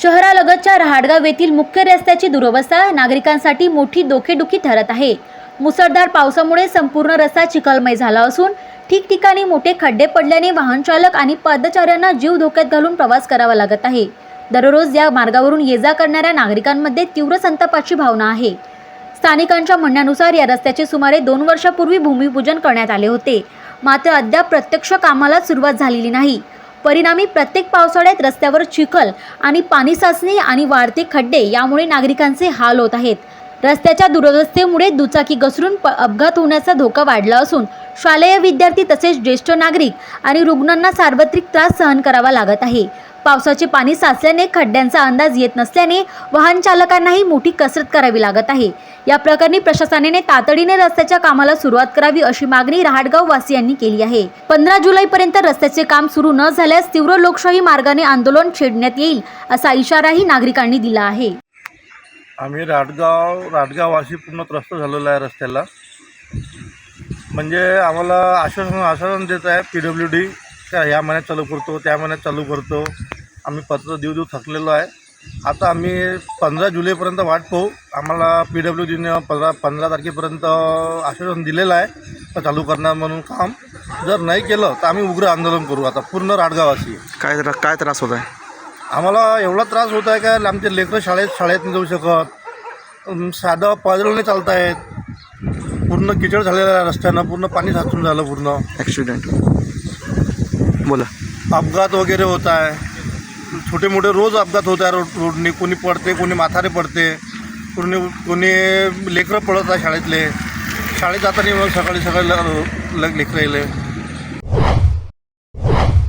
शहरालगतच्या रहाटगाव येथील मुख्य रस्त्याची दुरवस्था नागरिकांसाठी मोठी डोकेदुखी ठरत आहे। मुसळधार पावसामुळे संपूर्ण रस्ता चिखलमय झाला असून ठिकठिकाणी मोठे खड्डे पडल्याने वाहन चालक आणि पादचाऱ्यांना जीव धोक्यात घालून प्रवास करावा लागत आहे। दररोज या मार्गावरून ये-जा करणाऱ्या नागरिकांमध्ये तीव्र संतापाची भावना आहे। स्थानिकांच्या म्हणण्यानुसार या रस्त्याचे सुमारे 2 वर्षापूर्वी भूमिपूजन करण्यात आले होते, मात्र अद्याप प्रत्यक्ष कामाला सुरुवात झालेली नाही। परिणामी प्रत्येक पावसाळ्यात रस्त्यावर चिखल आणि पाणी साचणे आणि वाढते खड्डे यामुळे नागरिकांचे हाल होत आहेत। रस्त्याच्या दुरवस्थेमुळे दुचाकी घसरून अपघात होण्याचा धोका वाढला असून शालेय विद्यार्थी तसेच ज्येष्ठ नागरिक आणि रुग्णांना सार्वत्रिक त्रास सहन करावा लागत आहे। पावसाचे पाणी साचल्याने खड्ड्यांचा अंदाज येत नसल्याने वाहन चालकांनाही मोठी कसरत करावी लागत आहे। या प्रकरणी प्रशासनाने तातडीने रस्त्याच्या कामाला सुरुवात करावी अशी मागणी रहाटगाव वासियांनी केली आहे। 15 जुलैपर्यंत रस्त्याचे काम सुरू न झाल्यास तीव्र लोकशाही मार्गाने आंदोलन छेडण्यात येईल असा इशाराही नागरिकांनी दिला आहे। आम्ही राटगाव वासी पूर्ण त्रस्त झालेला आहे रस्त्याला। म्हणजे आम्हाला आश्वासन देत आहे PWD का या महिन्यात चालू करतो, त्या महिन्यात चालू करतो। आम्ही पत्र देऊ थकलेलो आहे। आता आम्ही 15 जुलैपर्यंत वाट पाहू। आम्हाला PWDने 15 तारखेपर्यंत आश्वासन दिलेलं आहे तर चालू करणार म्हणून काम। जर नाही केलं तर आम्ही उग्र आंदोलन करू। आता पूर्ण राटगावासी काय त्रास होत आहे? आम्हाला एवढा त्रास होत आहे का आमचे लेकरं शाळेत नाही जाऊ शकत, साधं पैदल नाही चालत आहेत। पूर्ण किचड झालेला आहे रस्त्यानं, पूर्ण पाणी साचून झालं, पूर्ण ॲक्सिडेंट बोला, अपघात वगैरे होत आहे। छोटे मोठे रोज अपघात होत आहे रोडने। कोणी पडते, कोणी माथारे पडते, कोणी लेकरं पडत आहे शाळेतले। शाळेत जाताना सकाळी लेकरं येले।